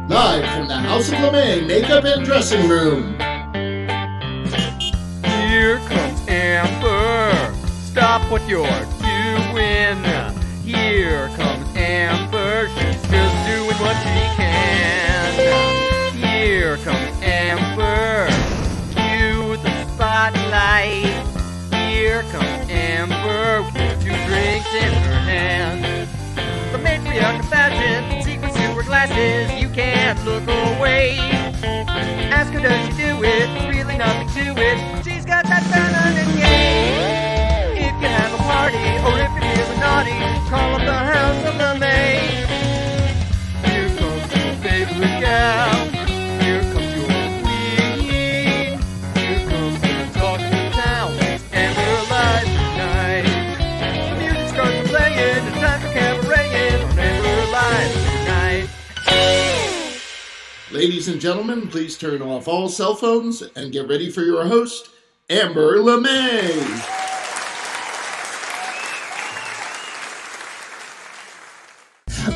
Live from the House of LeMay Makeup and Dressing Room. Here comes Amber. Stop what you're doing. Here comes Amber. She's just doing what she can. Here comes Amber. Cue the spotlight. Here comes Amber with 2 drinks in her hand. The matriarch of fashion, secrets to her glasses, you can't look away. Ask her, does she do it? There's really nothing to it. She's got that feminine game. If you have a party, or if you're feeling naughty, call up the House of LeMay. Here comes your favorite gal. Here comes your queen. Here comes the talk of the town. And we're live tonight. The music starts playing. It's time for cabareting on Amber Live tonight. Ladies and gentlemen, please turn off all cell phones and get ready for your host, Amber LeMay.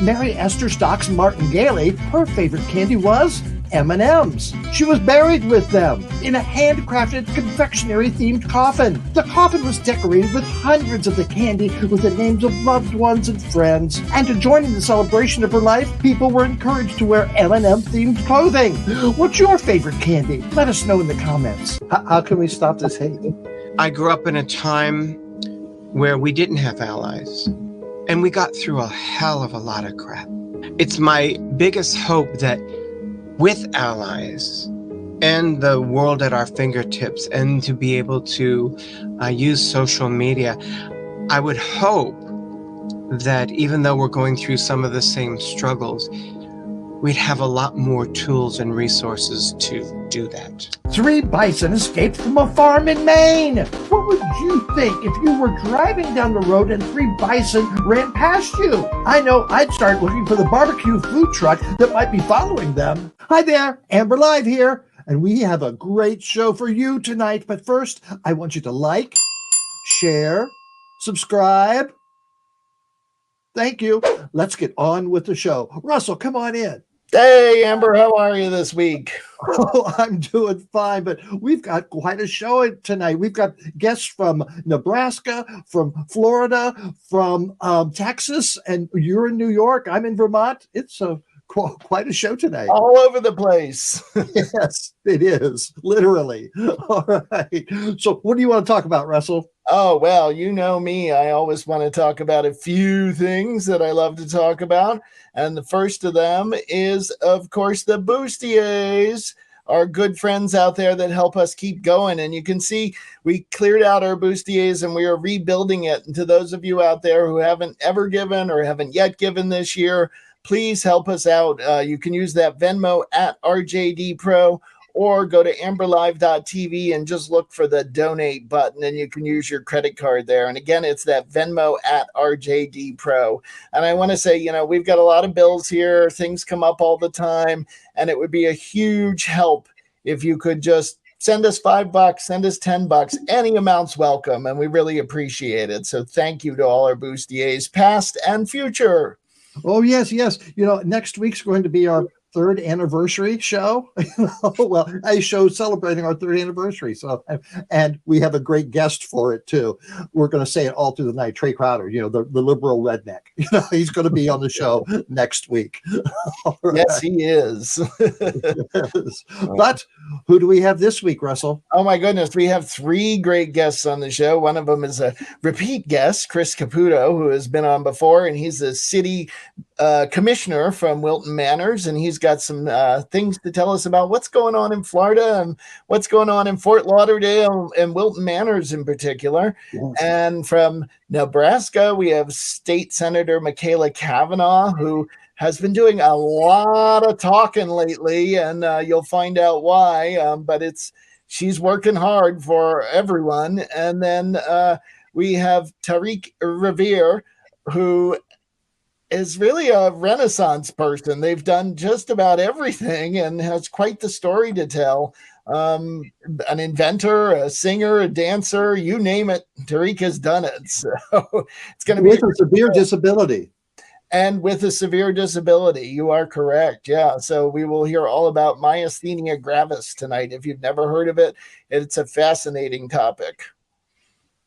Mary Esther Stocks Martingale, her favorite candy was M&M's. She was buried with them in a handcrafted confectionery-themed coffin. The coffin was decorated with hundreds of the candy with the names of loved ones and friends. And to join in the celebration of her life, people were encouraged to wear M&M-themed clothing. What's your favorite candy? Let us know in the comments. How can we stop this hate? I grew up in a time where we didn't have allies, and we got through a hell of a lot of crap. It's my biggest hope that with allies and the world at our fingertips, and to be able to use social media, I would hope that even though we're going through some of the same struggles, we'd have a lot more tools and resources to do that. 3 bison escaped from a farm in Maine. What would you think if you were driving down the road and 3 bison ran past you? I know I'd start looking for the barbecue food truck that might be following them. Hi there, Amber Live here, and we have a great show for you tonight. But first, I want you to like, share, subscribe. Thank you. Let's get on with the show. Russell, come on in. Hey, Amber, how are you this week? Oh, I'm doing fine, but we've got quite a show tonight. We've got guests from Nebraska, from Florida, from Texas, and you're in New York. I'm in Vermont. It's quite a show tonight. All over the place. Yes, it is, literally. All right. So what do you want to talk about, Russell? Oh, well, you know me. I always want to talk about a few things that I love to talk about. And the first of them is, of course, the bustiers, our good friends out there that help us keep going. And you can see we cleared out our bustiers and we are rebuilding it. And to those of you out there who haven't ever given or haven't yet given this year, please help us out. You can use that Venmo at RJD Pro, or go to amberlive.tv and just look for the donate button, and you can use your credit card there. And again, it's that Venmo at RJD Pro. And I want to say, you know, we've got a lot of bills here. Things come up all the time, and it would be a huge help if you could just send us $5, send us $10. Any amount's welcome, and we really appreciate it. So thank you to all our bustiers, past and future. Oh, yes, yes. You know, next week's going to be our 3rd anniversary show. Well, a show celebrating our 3rd anniversary. So, and we have a great guest for it too. We're going to say it all through the night. Trey Crowder, you know, the liberal redneck. You know, he's going to be on the show next week. Right. Yes, he is. Yes. But who do we have this week, Russell? Oh my goodness, we have 3 great guests on the show. One of them is a repeat guest, Chris Caputo, who has been on before, and he's a city commissioner from Wilton Manors, and he's got some things to tell us about what's going on in Florida and what's going on in Fort Lauderdale and Wilton Manors in particular. Yes. And from Nebraska, we have State Senator Machaela Cavanaugh, who has been doing a lot of talking lately, and you'll find out why. But she's working hard for everyone. And then we have Tarik Rever, who is really a Renaissance person. They've done just about everything and has quite the story to tell. An inventor, a singer, a dancer, you name it, Tarik has done it. So it's going to be with a severe disability. And with a severe disability. You are correct. Yeah. So we will hear all about myasthenia gravis tonight. If you've never heard of it, it's a fascinating topic.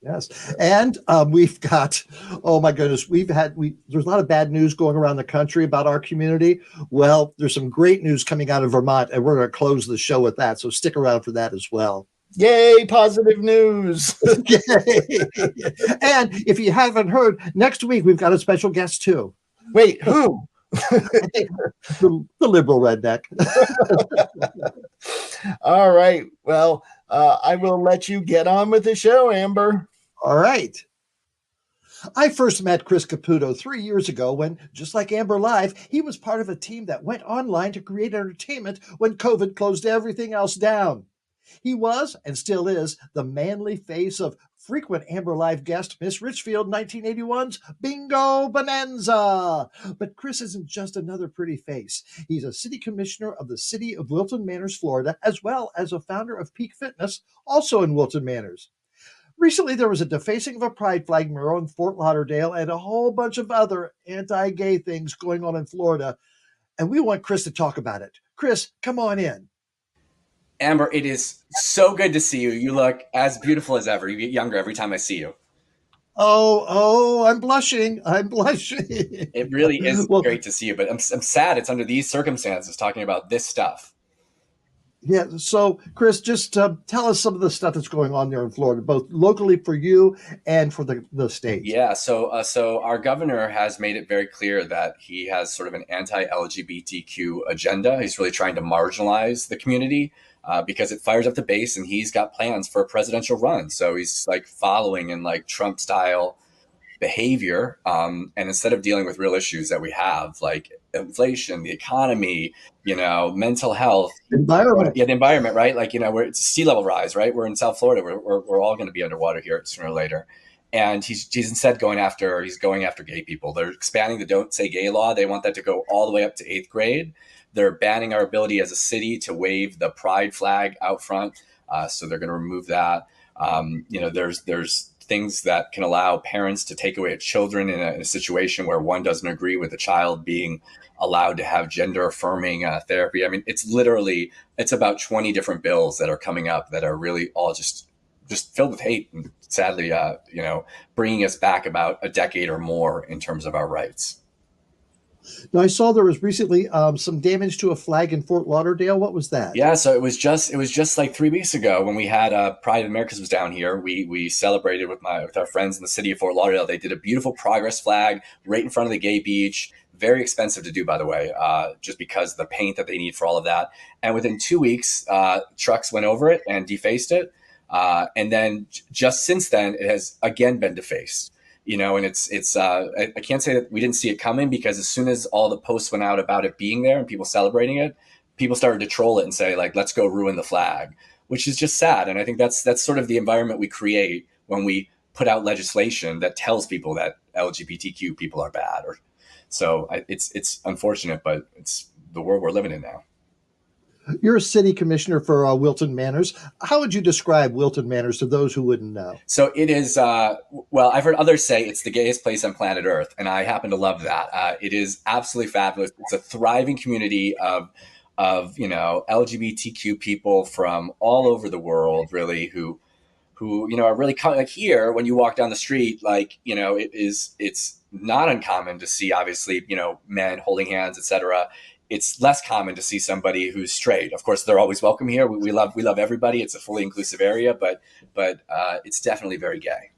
Yes. And we've got, oh my goodness, there's a lot of bad news going around the country about our community. Well, there's some great news coming out of Vermont, and we're going to close the show with that. So stick around for that as well. Yay, positive news. And if you haven't heard, next week we've got a special guest too. Wait, who? the liberal redneck. All right. Well, I will let you get on with the show, Amber. All right. I first met Chris Caputo 3 years ago when, just like Amber Live, he was part of a team that went online to create entertainment when COVID closed everything else down. He was, and still is, the manly face of frequent Amber Live guest Miss Richfield 1981's Bingo Bonanza. But Chris isn't just another pretty face. He's a city commissioner of the city of Wilton Manors, Florida, as well as a founder of Peak Fitness, also in Wilton Manors. Recently, there was a defacing of a pride flag mural in Fort Lauderdale and a whole bunch of other anti-gay things going on in Florida. And we want Chris to talk about it. Chris, come on in. Amber, it is so good to see you. You look as beautiful as ever. You get younger every time I see you. Oh, I'm blushing. It really is great to see you, but I'm sad it's under these circumstances talking about this stuff. Yeah. So, Chris, just tell us some of the stuff that's going on there in Florida, both locally for you and for the state. Yeah. So our governor has made it very clear that he has sort of an anti-LGBTQ agenda. He's really trying to marginalize the community because it fires up the base, and he's got plans for a presidential run. So he's like following in like Trump style behavior. And instead of dealing with real issues that we have, like inflation, the economy, mental health, environment. Yeah, the environment, right? Like, it's sea level rise, right? We're in South Florida. We're all going to be underwater here sooner or later. And he's instead going after gay people. They're expanding the Don't Say Gay law. They want that to go all the way up to 8th grade. They're banning our ability as a city to wave the pride flag out front. So they're going to remove that. There's things that can allow parents to take away children in a situation where one doesn't agree with the child being allowed to have gender affirming therapy. I mean, it's about 20 different bills that are coming up that are really all just filled with hate and sadly, bringing us back about a decade or more in terms of our rights. Now, I saw there was recently some damage to a flag in Fort Lauderdale. What was that? Yeah, so it was just like 3 weeks ago when we had Pride of Americas was down here. We celebrated with our friends in the city of Fort Lauderdale. They did a beautiful progress flag right in front of the gay beach. Very expensive to do, by the way, just because of the paint that they need for all of that. And within 2 weeks, trucks went over it and defaced it. And then just since then, it has again been defaced. And it's I can't say that we didn't see it coming, because as soon as all the posts went out about it being there and people celebrating it, people started to troll it and say, like, let's go ruin the flag, which is just sad. And I think that's sort of the environment we create when we put out legislation that tells people that LGBTQ people are bad. So it's unfortunate, but it's the world we're living in now. You're a city commissioner for Wilton Manors. How would you describe Wilton Manors to those who wouldn't know? So it is, I've heard others say it's the gayest place on planet Earth, and I happen to love that. It is absolutely fabulous. It's a thriving community of LGBTQ people from all over the world, really, who are really like here. When you walk down the street, it's not uncommon to see, obviously, men holding hands, etc. It's less common to see somebody who's straight. Of course, they're always welcome here. We love everybody. It's a fully inclusive area, but it's definitely very gay.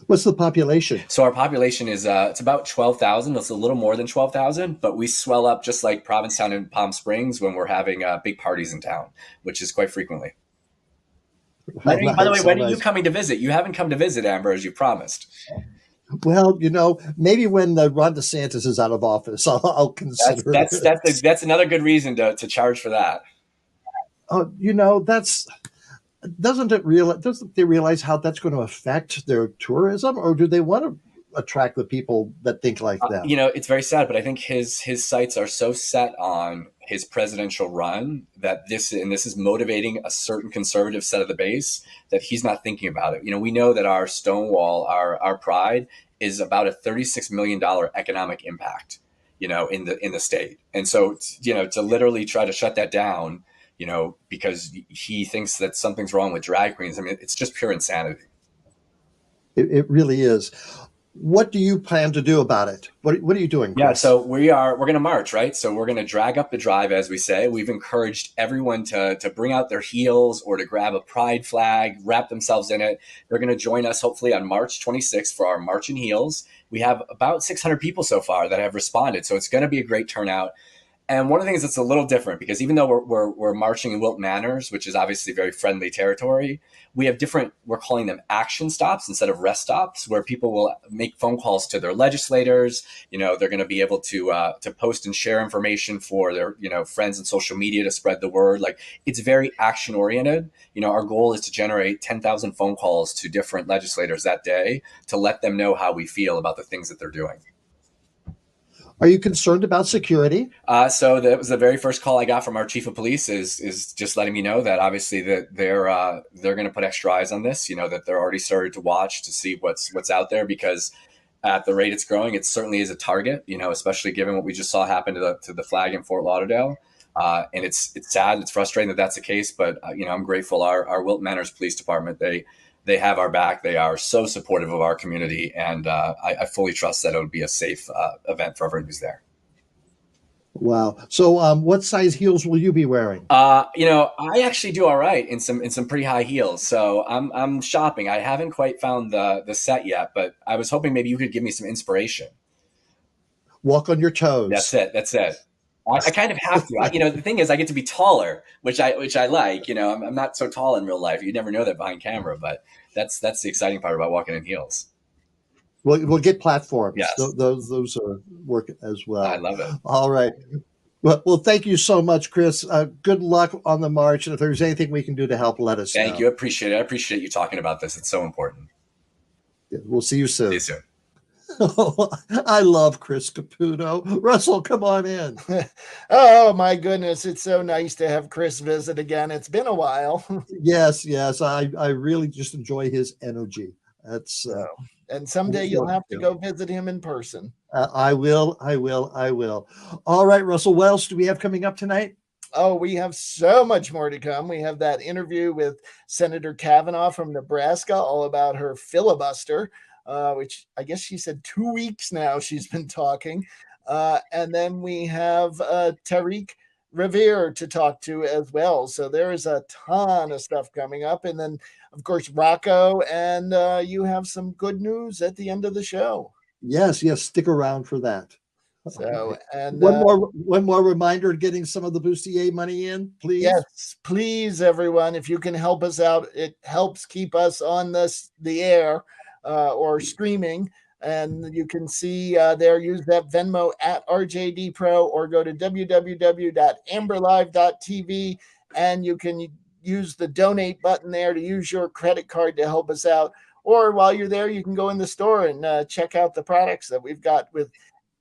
What's the population? So our population is it's about 12,000. It's a little more than 12,000, but we swell up just like Provincetown and Palm Springs when we're having big parties in town, which is quite frequently. By the way, when are you coming to visit? You haven't come to visit, Amber, as you promised. Well, maybe when Ron DeSantis is out of office, I'll consider. That's another good reason to charge for that. Doesn't they realize how that's going to affect their tourism, or do they want to attract the people that think like them? It's very sad, but I think his sights are so set on his presidential run that this is motivating a certain conservative set of the base that he's not thinking about it. We know that our Stonewall, our pride, is about a $36 million economic impact, in the state. And so, to literally try to shut that down, because he thinks that something's wrong with drag queens. I mean, it's just pure insanity. It really is. What do you plan to do about it? What are you doing, Chris? Yeah, so we're going to march, right? So we're going to drag up the drive, as we say. We've encouraged everyone to bring out their heels or to grab a pride flag, wrap themselves in it. They're going to join us hopefully on March 26th for our March in Heels. We have about 600 people so far that have responded, so it's going to be a great turnout. And one of the things that's a little different, because even though we're marching in Wilton Manors, which is obviously very friendly territory, we have we're calling them action stops instead of rest stops, where people will make phone calls to their legislators. They're going to be able to post and share information for their, friends on social media to spread the word. Like, it's very action oriented. Our goal is to generate 10,000 phone calls to different legislators that day to let them know how we feel about the things that they're doing. Are you concerned about security? So that was the very first call I got from our chief of police is just letting me know that obviously that they're going to put extra eyes on this, that they're already started to watch to see what's out there, because at the rate it's growing, it certainly is a target, especially given what we just saw happen to the flag in Fort Lauderdale. And it's sad. It's frustrating that that's the case, but I'm grateful. Our Wilton Manors Police Department, they have our back. They are so supportive of our community, and I fully trust that it'll be a safe event for everyone who's there. Wow. So what size heels will you be wearing? I actually do all right in some pretty high heels. So I'm shopping. I haven't quite found the set yet, but I was hoping maybe you could give me some inspiration. Walk on your toes. That's it. I kind of have to. The thing is, I get to be taller, which I like. I'm not so tall in real life. You never know that behind camera, but that's the exciting part about walking in heels. We'll get platforms. Yes. Those work as well. I love it. All right. Well, thank you so much, Chris. Good luck on the march. And if there's anything we can do to help, let us know. Thank you. Appreciate it. I appreciate you talking about this. It's so important. Yeah, we'll see you soon. See you soon. I love Chris Caputo. Russell, come on in. Oh, my goodness. It's so nice to have Chris visit again. It's been a while. Yes. I really just enjoy his energy. That's and someday you'll have to go visit him in person. I will. All right, Russell, what else do we have coming up tonight? Oh, we have so much more to come. We have that interview with Senator Cavanaugh from Nebraska, all about her filibuster, which I guess she said 2 weeks now she's been talking. And then we have Tarik Rever to talk to as well. So there is a ton of stuff coming up. And then, of course, Rocco, and you have some good news at the end of the show. Yes, stick around for that. So, and one more reminder, getting some of the Bustier money in, please. Yes, please, everyone. If you can help us out, it helps keep us on the air or streaming. And you can see there, use that Venmo at RJD Pro, or go to www.amberlive.tv, and you can use the donate button there to use your credit card to help us out. Or while you're there, you can go in the store and check out the products that we've got with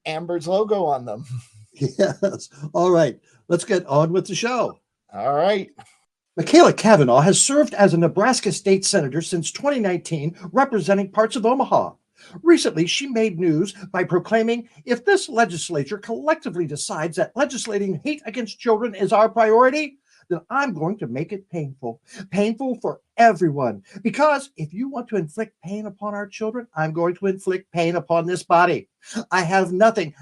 Amber's logo on them. Yes. All right. Let's get on with the show. All right. Machaela Cavanaugh has served as a Nebraska state senator since 2019, representing parts of Omaha. Recently, she made news by proclaiming, if this legislature collectively decides that legislating hate against children is our priority, then I'm going to make it painful for everyone. Because if you want to inflict pain upon our children, I'm going to inflict pain upon this body. I have nothing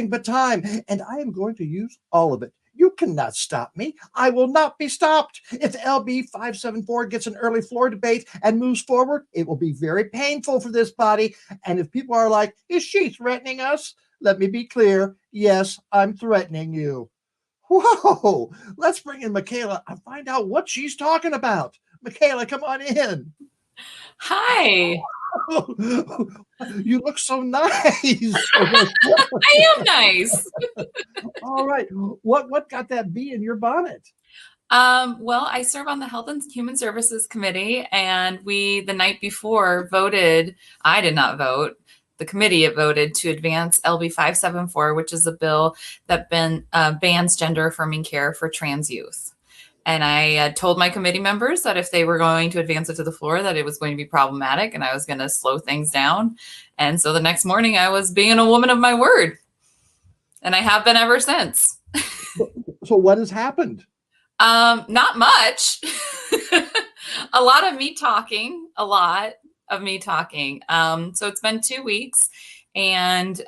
but time, and I am going to use all of it. You cannot stop me. I will not be stopped. If LB 574 gets an early floor debate and moves forward, it will be very painful for this body. And if people are like, is she threatening us? Let me be clear. Yes, I'm threatening you. Whoa, let's bring in Machaela and find out what she's talking about. Machaela, come on in. Hi. You look so nice. I am nice. All right. What got that bee in your bonnet? Well, I serve on the Health and Human Services Committee, and we, the night before, voted. I did not vote. The committee voted to advance LB 574, which is a bill that bans gender affirming care for trans youth. And I told my committee members that if they were going to advance it to the floor, that it was going to be problematic and I was going to slow things down. And so the next morning I was being a woman of my word. And I have been ever since. So what has happened? Not much. A lot of me talking, So it's been 2 weeks. And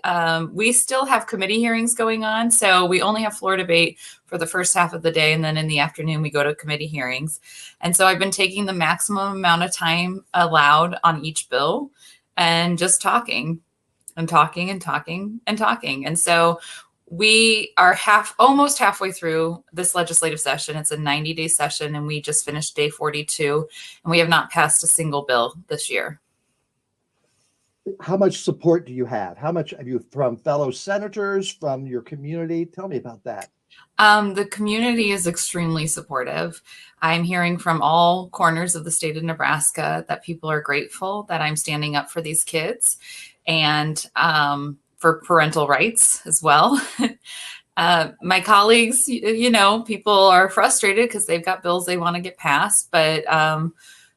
we still have committee hearings going on. So we only have floor debate for the first half of the day. And then in the afternoon, we go to committee hearings. And so I've been taking the maximum amount of time allowed on each bill and just talking and talking and talking and talking. And so we are almost halfway through this legislative session. It's a 90-day session, and we just finished day 42, and we have not passed a single bill this year. How much support do you have? How much have you from fellow senators, from your community? Tell me about that. The community is extremely supportive. I'm hearing from all corners of the state of Nebraska that people are grateful that I'm standing up for these kids and for parental rights as well. My colleagues, people are frustrated because they've got bills they want to get passed. But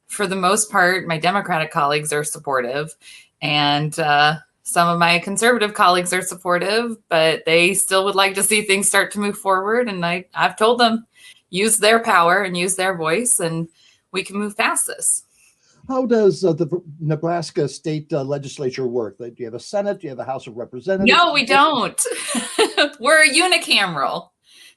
for the most part, my Democratic colleagues are supportive. And some of my conservative colleagues are supportive, but they still would like to see things start to move forward. And I've told them, use their power and use their voice, and we can move past this. How does the Nebraska state legislature work? Do you have a Senate? Do you have a House of Representatives? No, we don't. We're unicameral.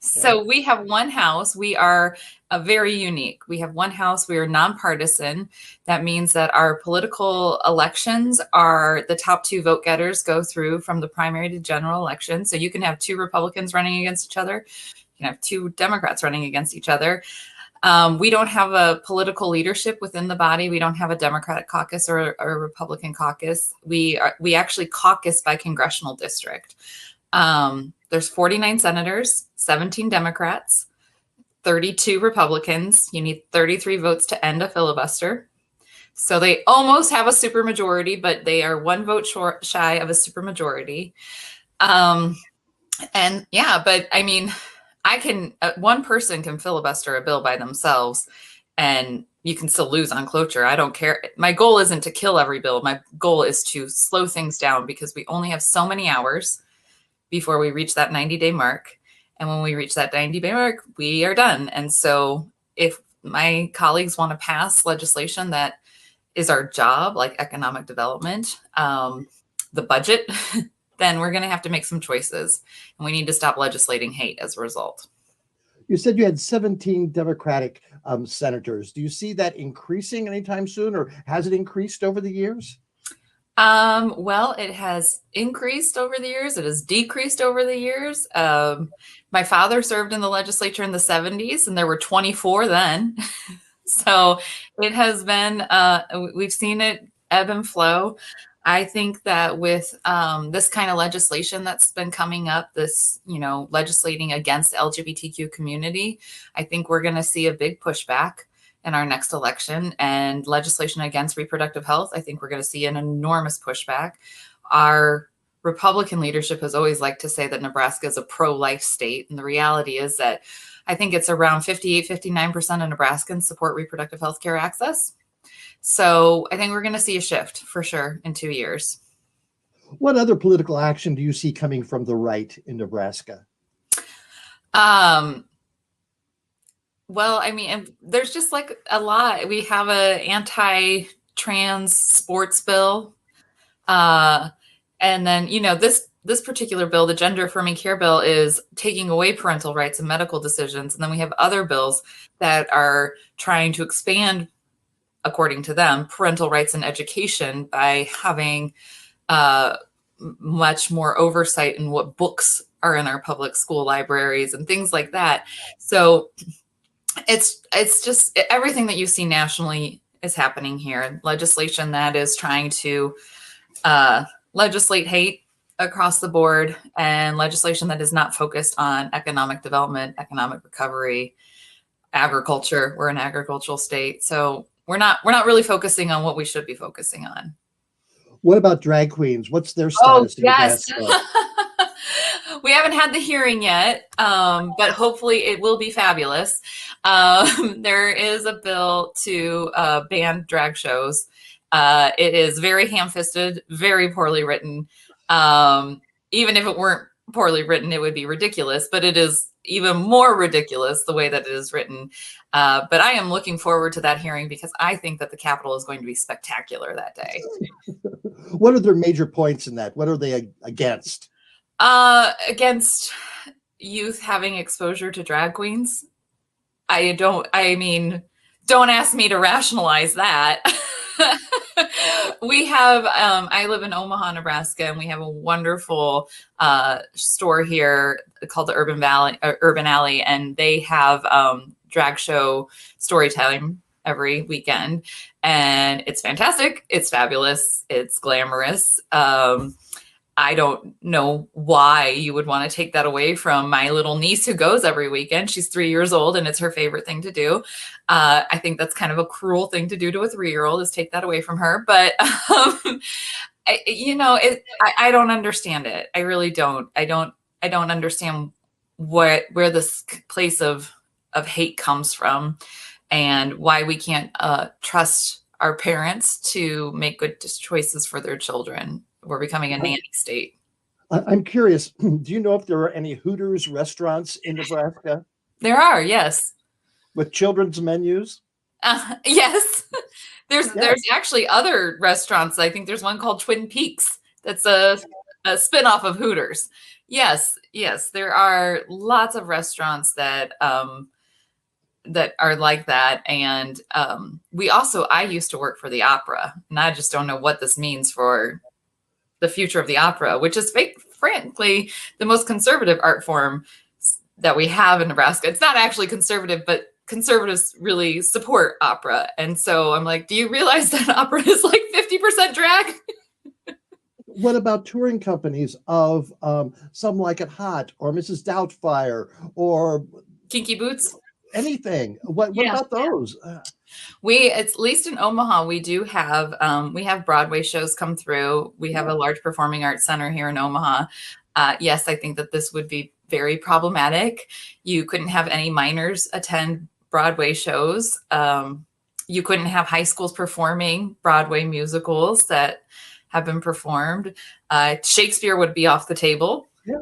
So we have one house. We are very unique. We have one house. We are nonpartisan. That means that our political elections are the top two vote getters go through from the primary to general election. So you can have two Republicans running against each other. You can have two Democrats running against each other. We don't have a political leadership within the body. We don't have a Democratic caucus or a Republican caucus. We actually caucus by congressional district. There's 49 senators, 17 Democrats, 32 Republicans. You need 33 votes to end a filibuster. So they almost have a supermajority, but they are one vote shy of a supermajority. But I mean, one person can filibuster a bill by themselves and you can still lose on cloture. I don't care. My goal isn't to kill every bill. My goal is to slow things down because we only have so many hours before we reach that 90-day mark. And when we reach that 90-day mark, we are done. And so if my colleagues want to pass legislation that is our job, like economic development, the budget, then we're going to have to make some choices. And we need to stop legislating hate as a result. You said you had 17 Democratic senators. Do you see that increasing anytime soon, or has it increased over the years? Well, it has increased over the years. It has decreased over the years. My father served in the legislature in the 70s, and there were 24 then. So it has been, we've seen it ebb and flow. I think that with this kind of legislation that's been coming up, this, legislating against the LGBTQ community, I think we're going to see a big pushback in our next election. And legislation against reproductive health, I think we're going to see an enormous pushback. Our Republican leadership has always liked to say that Nebraska is a pro-life state. And the reality is that I think it's around 58, 59% of Nebraskans support reproductive health care access. So I think we're going to see a shift for sure in 2 years. What other political action do you see coming from the right in Nebraska? Well, I mean, there's just like a lot. We have a anti-trans sports bill. And then, this particular bill, the gender affirming care bill, is taking away parental rights and medical decisions. And then we have other bills that are trying to expand, according to them, parental rights and education by having much more oversight in what books are in our public school libraries and things like that. So it's just everything that you see nationally is happening here. Legislation that is trying to legislate hate across the board, and legislation that is not focused on economic development, economic recovery, agriculture. We're an agricultural state, so we're not really focusing on what we should be focusing on. What about drag queens? What's their status in Nebraska? We haven't had the hearing yet, but hopefully it will be fabulous. There is a bill to ban drag shows. It is very ham-fisted, very poorly written. Even if it weren't poorly written, it would be ridiculous, but it is even more ridiculous the way that it is written. But I am looking forward to that hearing because I think that the Capitol is going to be spectacular that day. What are their major points in that? What are they against? Against youth having exposure to drag queens. Don't ask me to rationalize that. We have, I live in Omaha, Nebraska, and we have a wonderful store here called the Urban Alley, and they have drag show story time every weekend, and it's fantastic. It's fabulous. It's glamorous. I don't know why you would want to take that away from my little niece who goes every weekend. She's 3 years old and it's her favorite thing to do. I think that's kind of a cruel thing to do to a 3-year-old, is take that away from her. But, I don't understand it. I really don't. I don't understand where this place of hate comes from and why we can't trust our parents to make good choices for their children. We're becoming a nanny state. I'm curious, do you know if there are any Hooters restaurants in Nebraska? There are, yes. With children's menus? Yes. There's actually other restaurants. I think there's one called Twin Peaks that's a spinoff of Hooters. Yes, there are lots of restaurants that that are like that. And I used to work for the opera, and I just don't know what this means for the future of the opera, which is frankly the most conservative art form that we have in Nebraska. It's not actually conservative, but conservatives really support opera. And so I'm like, do you realize that opera is like 50% drag? What about touring companies of Some Like It Hot or Mrs. Doubtfire or Kinky Boots? Anything. What about those? At least in Omaha, we do have we have Broadway shows come through. We have a large performing arts center here in Omaha. Yes, I think that this would be very problematic. You couldn't have any minors attend Broadway shows. You couldn't have high schools performing Broadway musicals that have been performed. Shakespeare would be off the table. Yeah.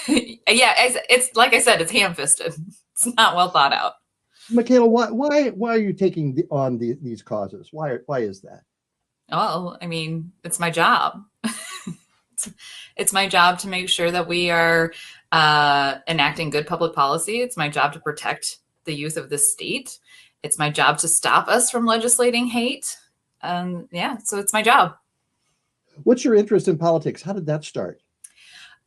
It's like I said, it's ham-fisted. It's not well thought out. Machaela, why are you taking on these causes? Why is that? Well, I mean, it's my job. It's my job to make sure that we are enacting good public policy. It's my job to protect the youth of this state. It's my job to stop us from legislating hate. So it's my job. What's your interest in politics? How did that start?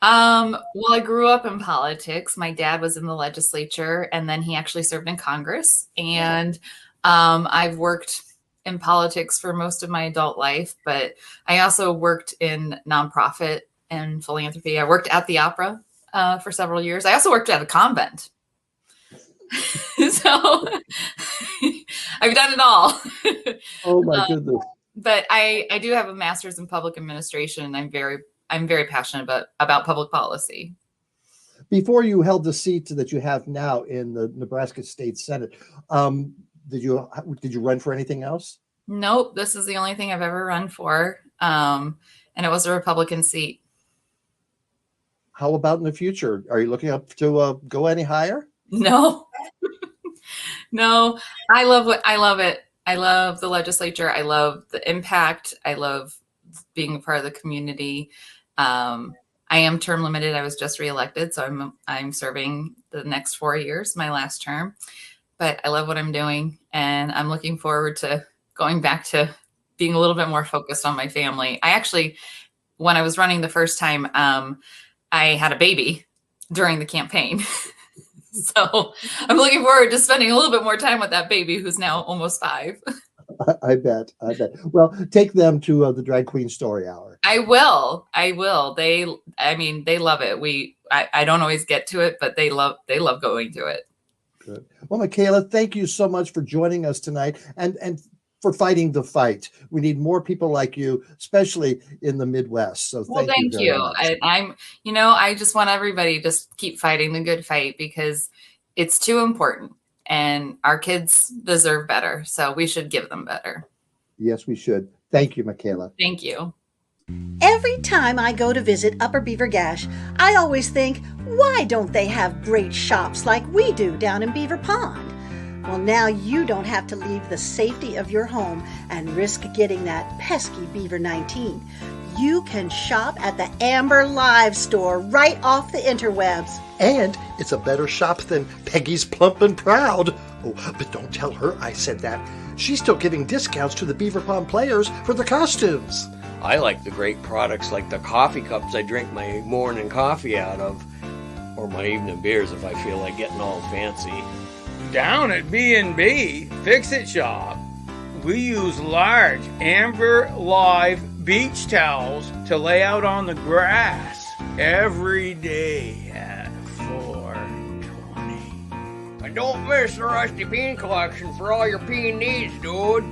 Well, I grew up in politics. My dad was in the legislature, and then he actually served in Congress. And I've worked in politics for most of my adult life, but I also worked in nonprofit and philanthropy. I worked at the opera for several years. I also worked at a convent. So I've done it all. Oh my goodness. But I do have a master's in public administration, and I'm very passionate about public policy. Before you held the seat that you have now in the Nebraska State Senate, did you run for anything else? Nope, this is the only thing I've ever run for, and it was a Republican seat. How about in the future? Are you looking up to go any higher? No, no. I love it. I love the legislature. I love the impact. I love being a part of the community. I am term limited. I was just reelected, so I'm serving the next 4 years, my last term. But I love what I'm doing, and I'm looking forward to going back to being a little bit more focused on my family. I actually, when I was running the first time, I had a baby during the campaign. So I'm looking forward to spending a little bit more time with that baby who's now almost 5. I bet. Well, take them to the Drag Queen Story Hour. I will. They love it. I don't always get to it, but they love going to it. Good. Well, Machaela, thank you so much for joining us tonight. And for fighting the fight. We need more people like you, especially in the Midwest. So Well, thank you thank very you. much. I just want everybody to just keep fighting the good fight because it's too important and our kids deserve better. So we should give them better. Yes, we should. Thank you, Machaela. Thank you. Every time I go to visit Upper Beaver Gash, I always think, why don't they have great shops like we do down in Beaver Pond? Well, now you don't have to leave the safety of your home and risk getting that pesky Beaver 19. You can shop at the Amber Live store right off the interwebs. And it's a better shop than Peggy's Plump and Proud. Oh, but don't tell her I said that. She's still giving discounts to the Beaver Pond players for the costumes. I like the great products like the coffee cups I drink my morning coffee out of, or my evening beers if I feel like getting all fancy. Down at B&B Fix-It Shop, we use large Amber Live beach towels to lay out on the grass every day at $4.20. And don't miss the Rusty Bean collection for all your peen needs, dude.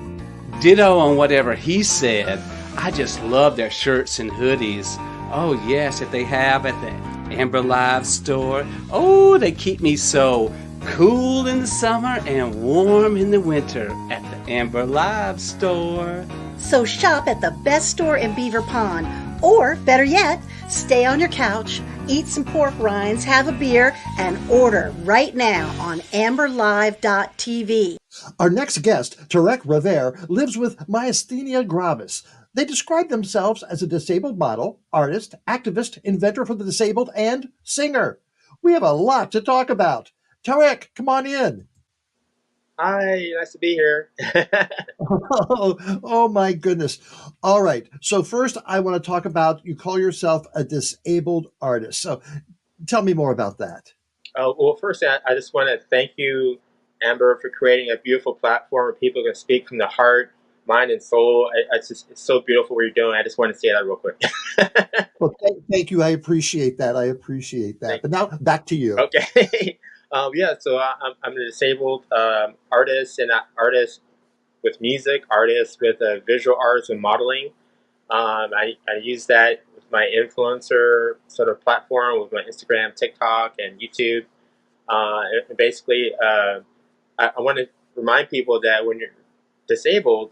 Ditto on whatever he said. I just love their shirts and hoodies. Oh yes, if they have at the Amber Live store. Oh, they keep me so cool in the summer and warm in the winter at the Amber Live store. So shop at the best store in Beaver Pond. Or, better yet, stay on your couch, eat some pork rinds, have a beer, and order right now on amberlive.tv. Our next guest, Tarik Rever, lives with myasthenia gravis. They describe themselves as a disabled model, artist, activist, inventor for the disabled, and singer. We have a lot to talk about. Tarik, come on in. Hi, nice to be here. Oh my goodness. All right. So first I want to talk about, you call yourself a disabled artist. So tell me more about that. Well, first, I just want to thank you, Amber, for creating a beautiful platform where people can speak from the heart, mind, and soul. It's so beautiful what you're doing. I just want to say that real quick. Well, thank you. I appreciate that. But now back to you. Okay. So I'm a disabled artist and artist with music, artist with visual arts and modeling. I use that with my influencer sort of platform with my Instagram, TikTok, and YouTube. And basically, I want to remind people that when you're disabled,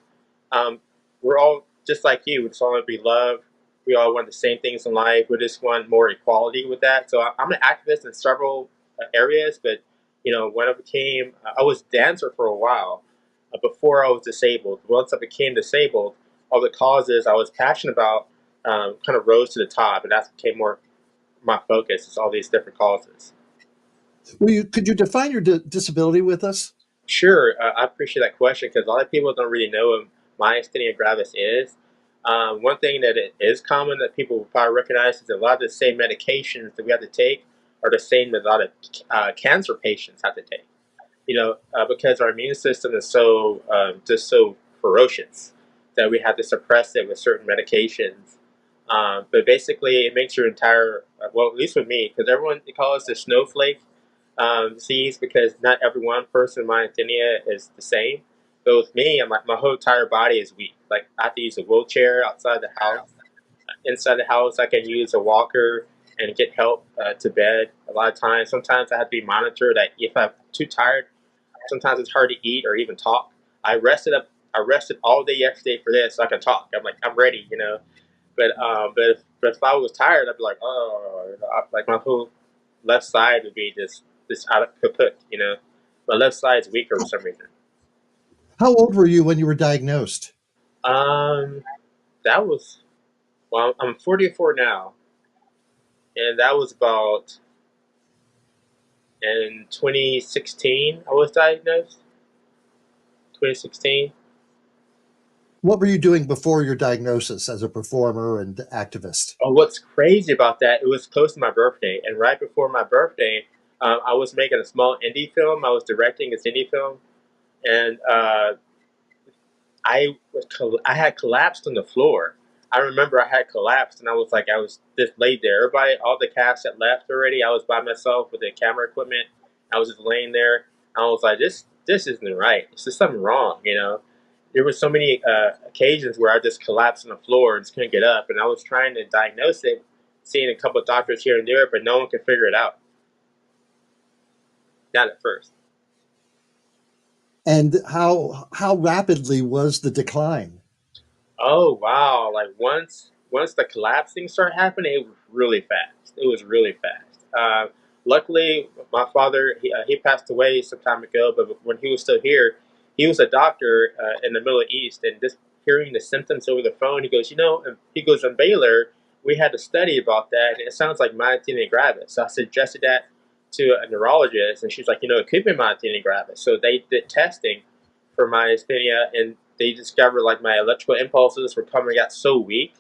we're all just like you. We just all want to be loved. We all want the same things in life. We just want more equality with that. So I'm an activist in several areas, but when I was a dancer for a while before I was disabled. Once I became disabled, all the causes I was passionate about kind of rose to the top, and that became more my focus. Is all these different causes. Well, could you define your disability with us? Sure, I appreciate that question because a lot of people don't really know what myasthenia gravis is. One thing that it is common that people will probably recognize is a lot of the same medications that we have to take are the same that a lot of cancer patients have to take. Because our immune system is so just so ferocious that we have to suppress it with certain medications. But basically, it makes your entire well, at least with me, because everyone they call us the snowflake disease because not every one person with myasthenia is the same. But with me, I'm like my whole entire body is weak. Like I have to use a wheelchair outside the house. Inside the house, I can use a walker and get help to bed. A lot of times, sometimes I have to be monitored. If I'm too tired, sometimes it's hard to eat or even talk. I rested all day yesterday for this, so I can talk. I'm ready, But if I was tired, I'd be like, like my whole left side would be just out of kaput, My left side's weaker for some reason. How old were you when you were diagnosed? That was, well, I'm 44 now, and that was about in 2016. I was diagnosed. 2016. What were you doing before your diagnosis as a performer and activist? Oh, what's crazy about that? It was close to my birthday, and right before my birthday, I was making a small indie film. I was directing this indie film, and I had collapsed on the floor. I remember I had collapsed, and I was just laid there. All the cast had left already. I was by myself with the camera equipment. I was just laying there. I was like, this isn't right. There's something wrong, there were so many occasions where I just collapsed on the floor and just couldn't get up, and I was trying to diagnose it, seeing a couple of doctors here and there, but no one could figure it out. Not at first. And how rapidly was the decline? Oh wow! Like once the collapsing started happening, it was really fast. It was really fast. Luckily, my father he passed away some time ago, but when he was still here, he was a doctor in the Middle East, and just hearing the symptoms over the phone, he goes, he goes, in Baylor, we had a study about that, and it sounds like myasthenia gravis. So I suggested that to a neurologist, and she's like, it could be myasthenia gravis. So they did testing for myasthenia, and they discovered like my electrical impulses were coming out so weak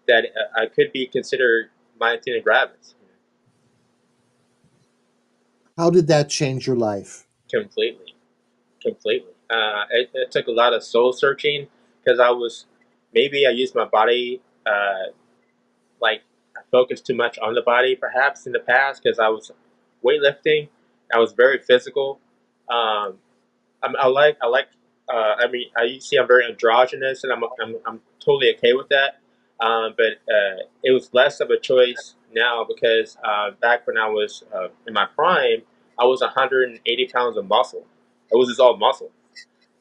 that I could be considered myasthenia gravis. How did that change your life? Completely. It took a lot of soul searching because maybe I used my body, like I focused too much on the body perhaps in the past because I was weightlifting. I was very physical. You see, I'm very androgynous, and I'm totally okay with that. But it was less of a choice now because back when I was in my prime, I was 180 pounds of muscle. It was just all muscle,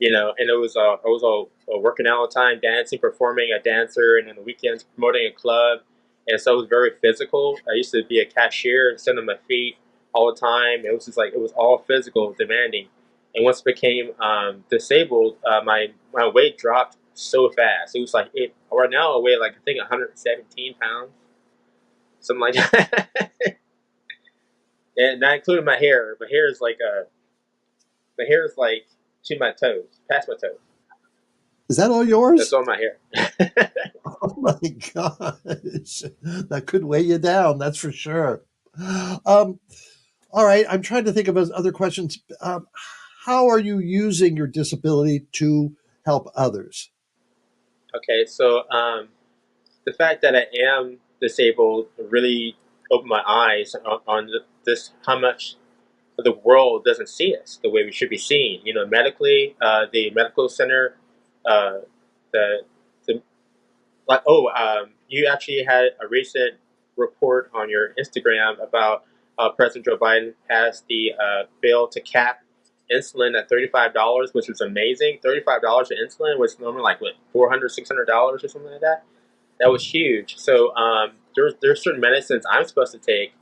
and I was all working out all the time, dancing, performing, a dancer, and on the weekends promoting a club, and so it was very physical. I used to be a cashier and sit on my feet all the time. It was just like it was all physical, demanding. And once I became disabled, my weight dropped so fast. It was like right now I weigh like I think 117 pounds, something like that. And not including my hair. My hair is like to my toes, past my toes. Is that all yours? That's all my hair. Oh my gosh, that could weigh you down. That's for sure. All right, I'm trying to think of other questions. How are you using your disability to help others? Okay, so the fact that I am disabled really opened my eyes on this how much the world doesn't see us the way we should be seen. Medically, the medical center, the you actually had a recent report on your Instagram about President Joe Biden passed the bill to cap insulin at $35, which was amazing. $35 for insulin was normally like what $400, $600 or something like that. That was huge. So there's certain medicines I'm supposed to take,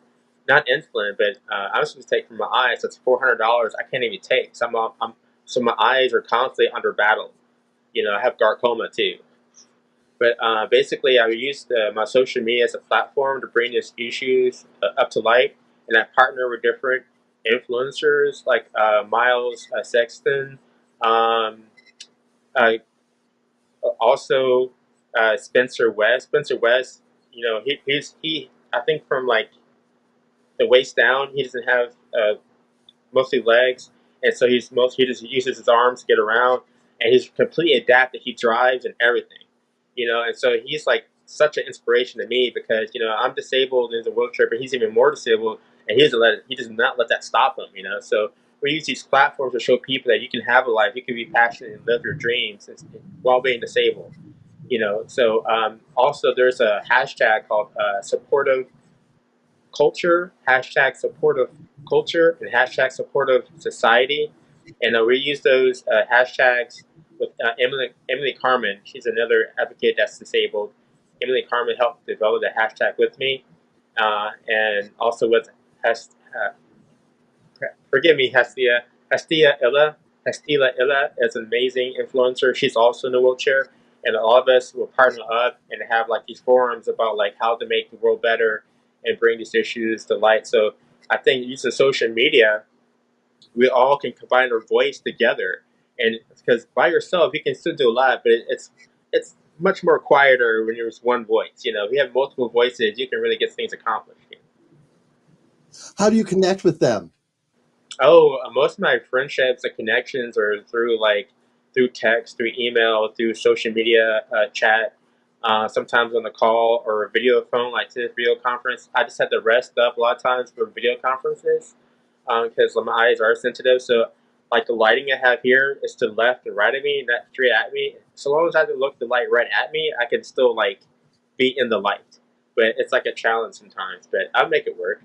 not insulin, but I'm supposed to take for my eyes. That's $400. I can't even take. So my eyes are constantly under battle. I have glaucoma too. But basically, I used my social media as a platform to bring these issues up to light, and I partner with different influencers like Miles Sexton, also Spencer West. Spencer West, he I think from like the waist down, he doesn't have mostly legs, and so he just uses his arms to get around, and he's completely adapted. He drives and everything. And so he's like such an inspiration to me because I'm disabled in a wheelchair, but he's even more disabled, and he does not let that stop him. So we use these platforms to show people that you can have a life, you can be passionate and live your dreams while being disabled. So also there's a hashtag called supportive culture, hashtag supportive culture, and hashtag supportive society, and we use those hashtags with Emily Carmen. She's another advocate that's disabled. Emily Carmen helped develop the hashtag with me, and also with forgive me, Hestia Illa. Hestila Illa is an amazing influencer. She's also in a wheelchair, and all of us will partner up and have like these forums about like how to make the world better and bring these issues to light. So I think using social media, we all can combine our voice together, and because by yourself you can still do a lot, but it's much more quieter when there's one voice. If you have multiple voices, you can really get things accomplished. How do you connect with them? Oh, most of my friendships and connections are through text, through email, through social media, chat. Sometimes on the call or a video phone, like this video conference. I just had to rest up a lot of times for video conferences because my eyes are sensitive. So like the lighting I have here is to the left and right of me, not straight at me. So long as I don't look the light right at me, I can still like be in the light. But it's like a challenge sometimes. But I'll make it work.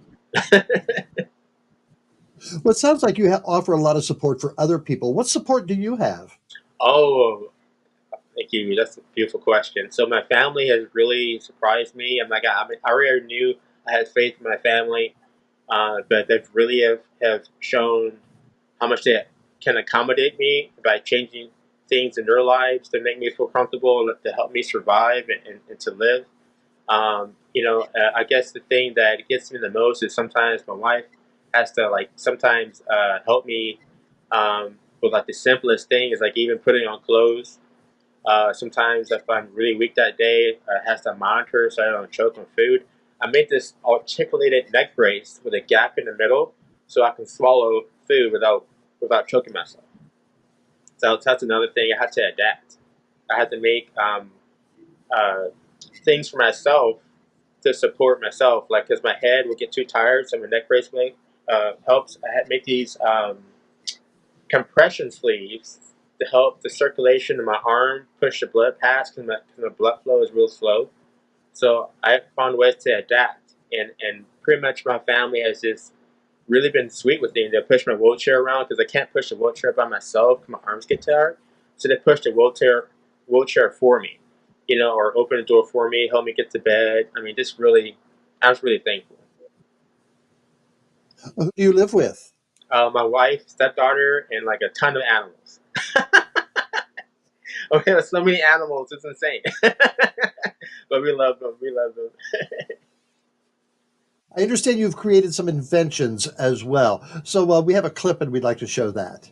Well, it sounds like you offer a lot of support for other people. What support do you have? Oh, thank you. That's a beautiful question. So my family has really surprised me. I'm like, I already knew I had faith in my family, but they've really have shown how much they can accommodate me by changing things in their lives to make me feel comfortable and to help me survive and to live. I guess the thing that gets me the most is sometimes my wife has to like sometimes help me with like the simplest thing is like even putting on clothes. Sometimes if I'm really weak that day, I has to monitor so I don't choke on food. I made this articulated neck brace with a gap in the middle so I can swallow food without choking myself. So that's another thing I had to adapt. I had to make things for myself to support myself, like because my head would get too tired, so my neck brace helps. I had to make these compression sleeves to help the circulation in my arm push the blood past because my blood flow is real slow. So I found ways to adapt, and pretty much my family has just really been sweet with me. They push my wheelchair around because I can't push the wheelchair by myself. My arms get tired, so they push the wheelchair for me, or open the door for me, help me get to bed. I mean, I was really thankful. Who do you live with? My wife, stepdaughter, and like a ton of animals. We have so many animals, it's insane. But we love them. We love them. I understand you've created some inventions as well. So we have a clip and we'd like to show that.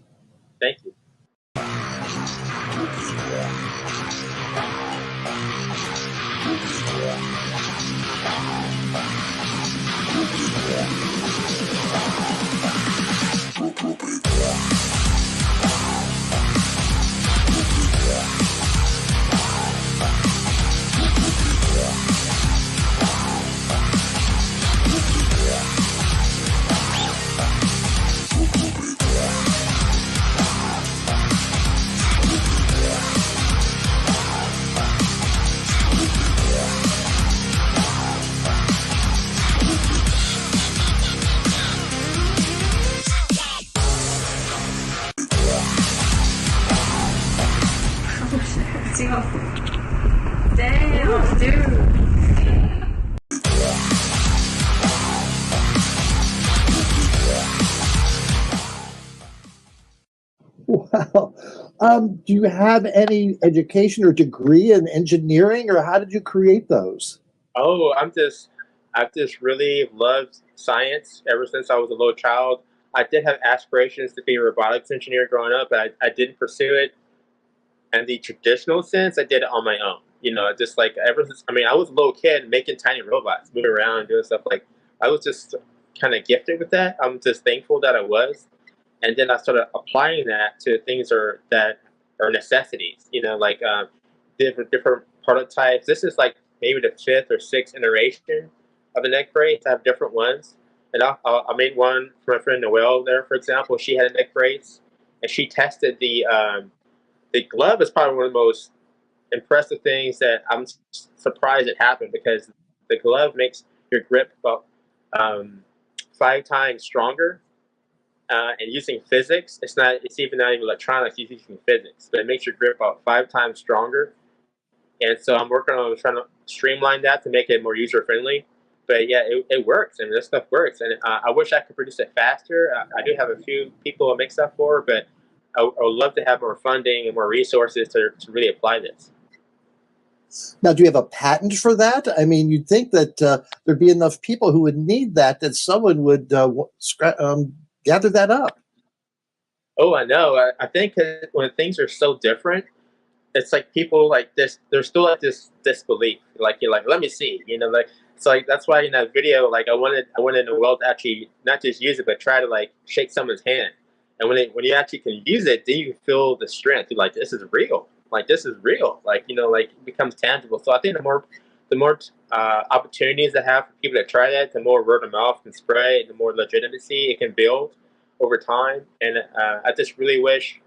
Thank you. Damn, dude. Wow. Do you have any education or degree in engineering, or how did you create those? Oh, I've just really loved science ever since I was a little child. I did have aspirations to be a robotics engineer growing up, but I didn't pursue it in the traditional sense. I did it on my own. Just like ever since, I was a little kid making tiny robots, moving around and doing stuff like I was just kind of gifted with that. I'm just thankful that I was. And then I started applying that to things that are necessities. Like different prototypes. This is like maybe the fifth or sixth iteration of the neck brace. I have different ones, and I made one for my friend Noelle there, for example. She had a neck brace, and she tested the glove. Is probably one of the most impressive things that I'm surprised it happened because the glove makes your grip about 5 times stronger. And using physics, it's even not even electronics, it's using physics, but it makes your grip about 5 times stronger. And so I'm working on trying to streamline that to make it more user friendly. But yeah, it works. I mean, this stuff works. And I wish I could produce it faster. I do have a few people I make stuff for, but I would love to have more funding and more resources to really apply this. Now, do you have a patent for that? I mean, you'd think that there'd be enough people who would need that someone would gather that up. Oh, I know. I think when things are so different, it's like people like this. There's still like this disbelief. Like you're like, let me see. Like it's like that's why in that video, like I wanted the world to actually not just use it, but try to like shake someone's hand. And when you actually can use it, then you feel the strength. You're like, this is real. Like this is real. Like like it becomes tangible. So I think the more opportunities that have for people to try that, the more word of mouth can spread, the more legitimacy it can build. over time. And I just really wish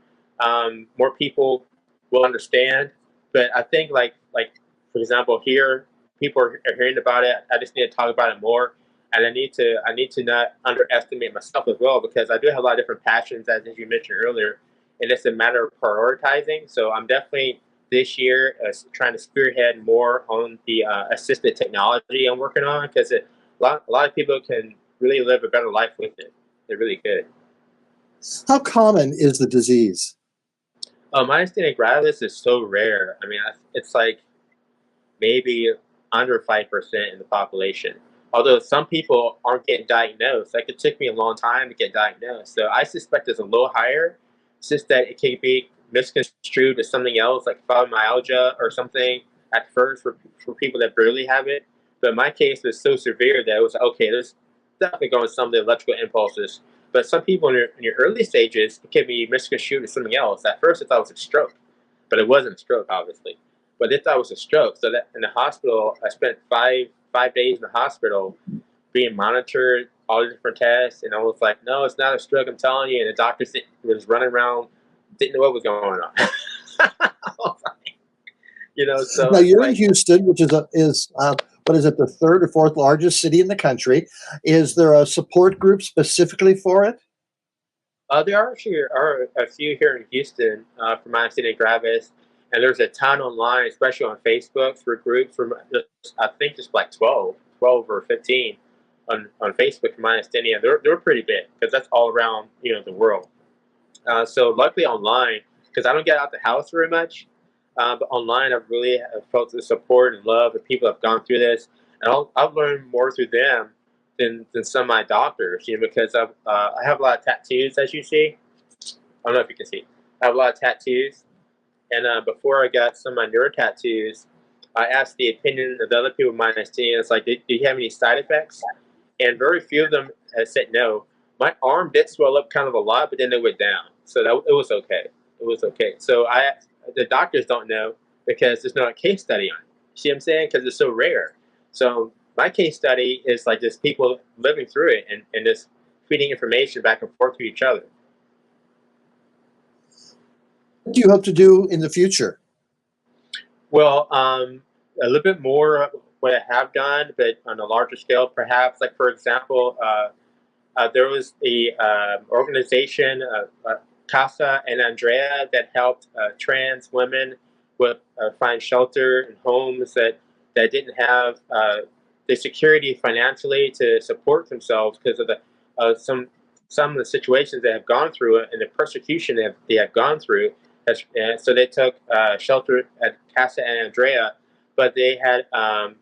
more people will understand. But I think like for example here, people are hearing about it. I just need to talk about it more, and I need to not underestimate myself as well, because I do have a lot of different passions, as you mentioned earlier, and it's a matter of prioritizing. So I'm definitely this year trying to spearhead more on the assisted technology I'm working on, because a lot of people can really live a better life with it. They really could. How common is the disease? Myasthenia gravis is so rare. I mean, it's like maybe under 5% in the population. Although some people aren't getting diagnosed. Like, it took me a long time to get diagnosed. So I suspect it's a little higher. It's just that it can be misconstrued as something else, like fibromyalgia or something at first for people that barely have it. But my case was so severe that it was like, okay, there's definitely going some of the electrical impulses. But some people in your early stages, it can be misconstrued as something else. At first, I thought it was a stroke, but it wasn't a stroke, obviously. But they thought it was a stroke. So that in the hospital, I spent five days in the hospital being monitored, all the different tests, and I was like, no, it's not a stroke, I'm telling you. And the doctor was running around, didn't know what was going on. So Now it's you're in like, Houston, which is what is it, the third or fourth largest city in the country? Is there a support group specifically for it? there are a few here in Houston for myasthenia gravis, and there's a ton online, especially on Facebook, for groups from I think just like 12 or 15 on Facebook for myasthenia. They're pretty big, because that's all around the world. So luckily online, because I don't get out the house very much, but online I've really felt the support and love of people that have gone through this, and I've learned more through them than some of my doctors. Because I have a lot of tattoos, as you see. I don't know if you can see. I have a lot of tattoos, and before I got some of my newer tattoos, I asked the opinion of the other people with myasthenia. It's like, do you have any side effects? And very few of them said no. My arm did swell up kind of a lot, but then it went down, so it was okay. It was okay. So the doctors don't know, because there's no case study on it. See what I'm saying? Because it's so rare. So my case study is like just people living through it, and just feeding information back and forth to each other. What do you hope to do in the future? Well, a little bit more of what I have done, but on a larger scale, perhaps. Like, for example, there was a organization, Casa and Andrea, that helped trans women find shelter in homes that didn't have the security financially to support themselves, because of some of the situations they have gone through and the persecution they have gone through. And so they took shelter at Casa and Andrea, but they had a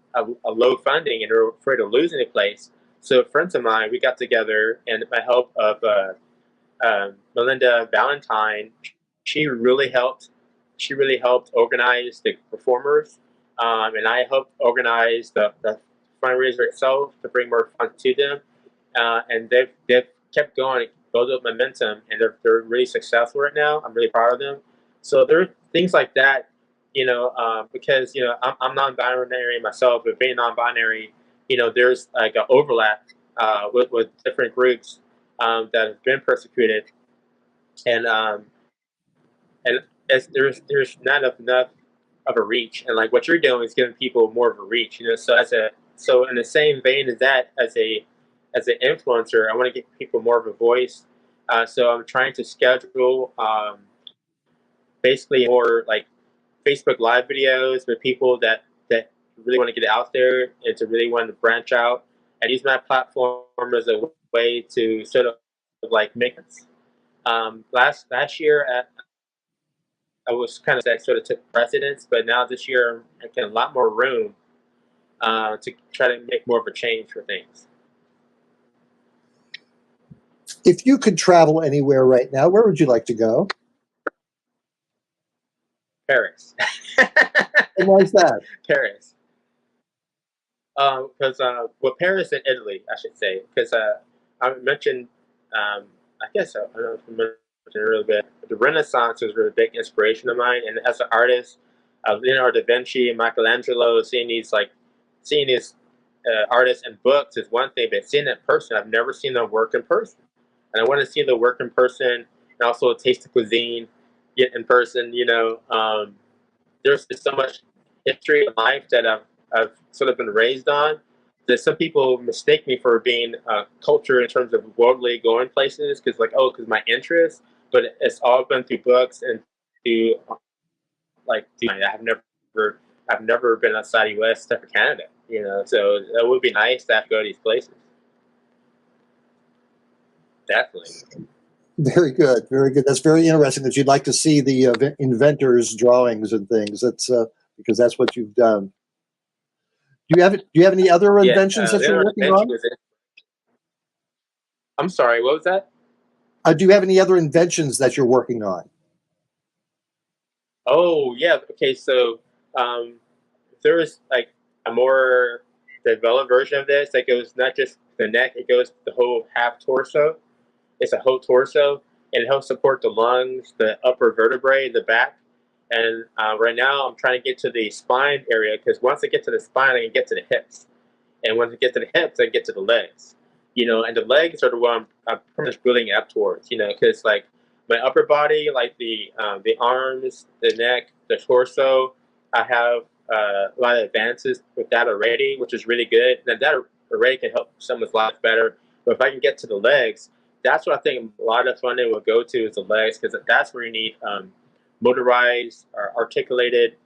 low funding, and they were afraid of losing the place. So friends of mine, we got together, and with the help of Melinda Valentine, she really helped. She really helped organize the performers, and I helped organize the fundraiser itself to bring more funds to them. And they've kept going, build up momentum, and they're really successful right now. I'm really proud of them. So there are things like that, because I'm non-binary myself, but being non-binary, there's like an overlap with different groups that have been persecuted, and there's not enough of a reach, and like what you're doing is giving people more of a reach, so in the same vein as that, as an influencer, I want to give people more of a voice. So I'm trying to schedule basically more like Facebook Live videos with people that really want to get out there and to really want to branch out, and use my platform as a way to sort of like make it. Last year, I was kind of that sort of took precedence, but now this year I'm getting a lot more room to try to make more of a change for things. If you could travel anywhere right now, where would you like to go? Paris. And why is that? Paris. Because Paris and Italy, I should say, because I mentioned, I guess I don't know if I mentioned it a little bit. The Renaissance was a really big inspiration of mine, and as an artist, Leonardo da Vinci and Michelangelo, seeing these artists and books is one thing, but seeing it in person, I've never seen them work in person. and I want to see the work in person and also taste the cuisine in person. There's just so much history of life that I've sort of been raised on that some people mistake me for being culture in terms of worldly going places because my interest, but it's all been through books and through I've never been outside the U.S. except for Canada. So it would be nice to have to go to these places. Definitely. Very good, very good. That's very interesting that you'd like to see the inventors' drawings and things. That's because that's what you've done. Do you have any other inventions that you're working on? I'm sorry, what was that? Do you have any other inventions that you're working on? Oh yeah. Okay, so there is like a more developed version of this that goes not just the neck, it goes the whole half torso. It's a whole torso, and it helps support the lungs, the upper vertebrae, the back. And right now, I'm trying to get to the spine area because once I get to the spine, I can get to the hips. And once I get to the hips, I get to the legs. And the legs are the one I'm pretty much building up towards. Because like my upper body, like the arms, the neck, the torso, I have a lot of advances with that already, which is really good. And that already can help someone's life better. But if I can get to the legs, that's what I think a lot of funding will go to is the legs, because that's where you need motorized or articulated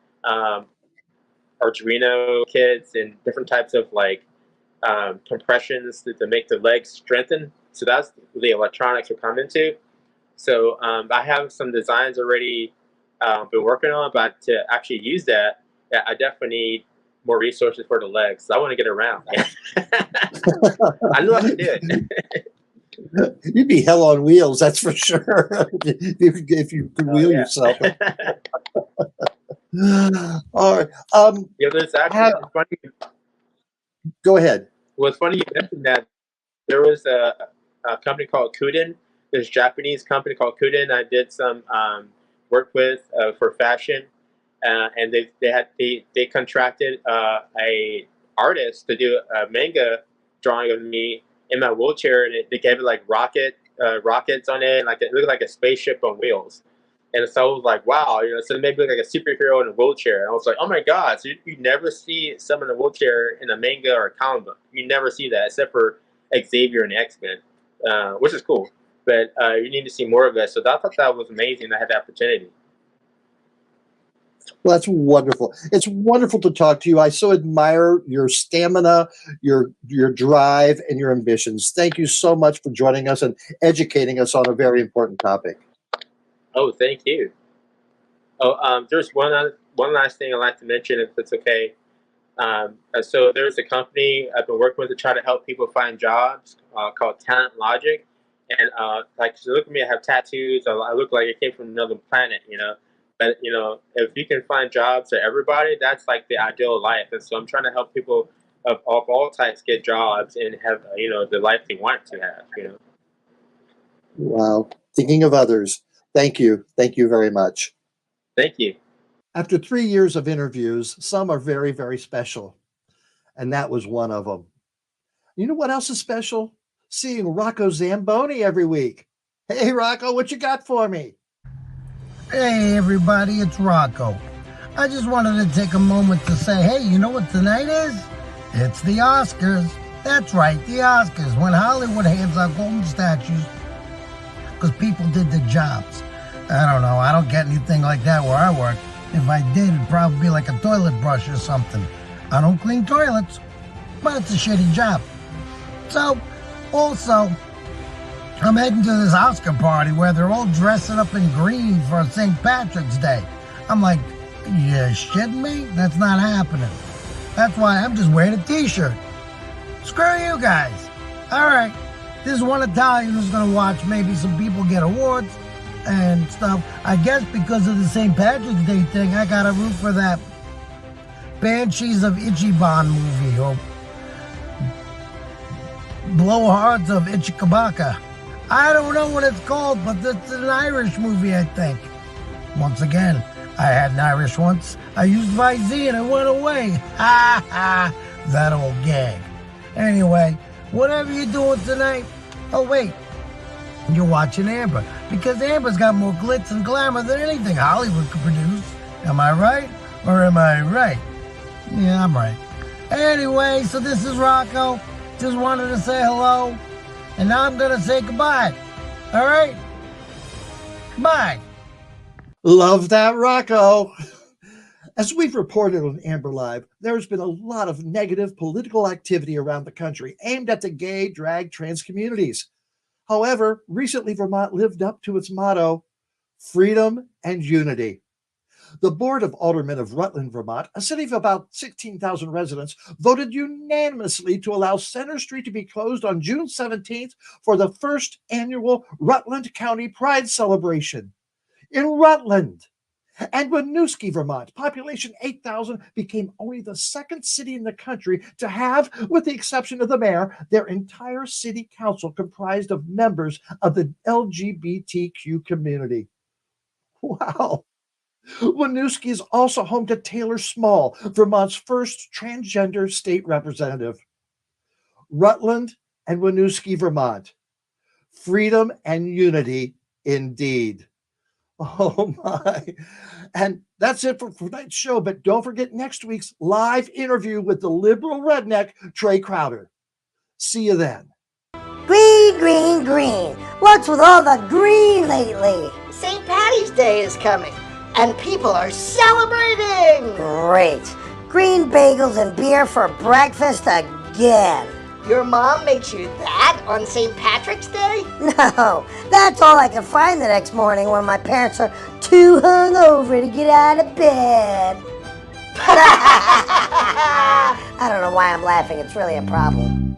Arduino kits and different types of compressions to make the legs strengthen. So that's the electronics will come into. So I have some designs already been working on, but to actually use that, I definitely need more resources for the legs. So I want to get around. I know I can do it. You'd be hell on wheels, that's for sure. if you could wheel yourself. All right. There's actually funny. Go ahead. Well, it's funny you mentioned that. There was a company called Kuden. There's a Japanese company called Kuden I did some work with for fashion, and they contracted a artist to do a manga drawing of me in my wheelchair, and they gave it like rockets on it, and like it looked like a spaceship on wheels. And so I was like, wow, so it made me look like a superhero in a wheelchair. And I was like, oh my god, so you never see someone in a wheelchair in a manga or a comic book. You never see that except for Xavier and X-Men, which is cool. But you need to see more of that. So I thought that was amazing. I had the opportunity. Well, that's wonderful. It's wonderful to talk to you. I so admire your stamina, your drive, and your ambitions. Thank you so much for joining us and educating us on a very important topic. Oh, thank you. Oh, there's one last thing I'd like to mention, if it's okay. So there's a company I've been working with to try to help people find jobs called Talent Logic. And so look at me, I have tattoos. I look like I came from another planet, But, if you can find jobs for everybody, that's like the ideal life. And so I'm trying to help people of all types get jobs and have, the life they want to have, Wow. Thinking of others. Thank you. Thank you very much. Thank you. After 3 years of interviews, some are very, very special. And that was one of them. You know what else is special? Seeing Rocco Zamboni every week. Hey, Rocco, what you got for me? Hey everybody, it's Rocco. I just wanted to take a moment to say, hey, you know what tonight is? It's the Oscars. That's right, the Oscars, when Hollywood hands out golden statues because people did their jobs. I don't know, I don't get anything like that where I work. If I did, it'd probably be like a toilet brush or something. I don't clean toilets, but it's a shitty job. So, also, I'm heading to this Oscar party where they're all dressing up in green for St. Patrick's Day. I'm like, you shitting me? That's not happening. That's why I'm just wearing a t-shirt. Screw you guys. All right, this is one Italian who's going to watch maybe some people get awards and stuff. I guess because of the St. Patrick's Day thing, I got to root for that Banshees of Ichiban movie or Blowhards of Ichikabaka. I don't know what it's called, but it's an Irish movie, I think. Once again, I had an Irish once. I used Visine and it went away. Ha ha, that old gag. Anyway, whatever you're doing tonight. Oh, wait. You're watching Amber, because Amber's got more glitz and glamour than anything Hollywood could produce. Am I right? Or am I right? Yeah, I'm right. Anyway, so this is Rocco. Just wanted to say hello. And now I'm going to say goodbye. All right? Bye. Love that, Rocco. As we've reported on Amber Live, there's been a lot of negative political activity around the country aimed at the gay, drag, trans communities. However, recently Vermont lived up to its motto, freedom and unity. The Board of Aldermen of Rutland, Vermont, a city of about 16,000 residents, voted unanimously to allow Center Street to be closed on June 17th for the first annual Rutland County Pride Celebration. In Rutland and Winooski, Vermont, population 8,000, became only the second city in the country to have, with the exception of the mayor, their entire city council comprised of members of the LGBTQ community. Wow. Winooski is also home to Taylor Small, Vermont's first transgender state representative. Rutland and Winooski, Vermont. Freedom and unity indeed. Oh my. And that's it for tonight's show. But don't forget next week's live interview with the liberal redneck, Trey Crowder. See you then. Green, green, green. What's with all the green lately? St. Patty's Day is coming, and people are celebrating. Great. Green bagels and beer for breakfast again. Your mom makes you that on St. Patrick's Day? No, that's all I can find the next morning when my parents are too hungover to get out of bed. I don't know why I'm laughing. It's really a problem.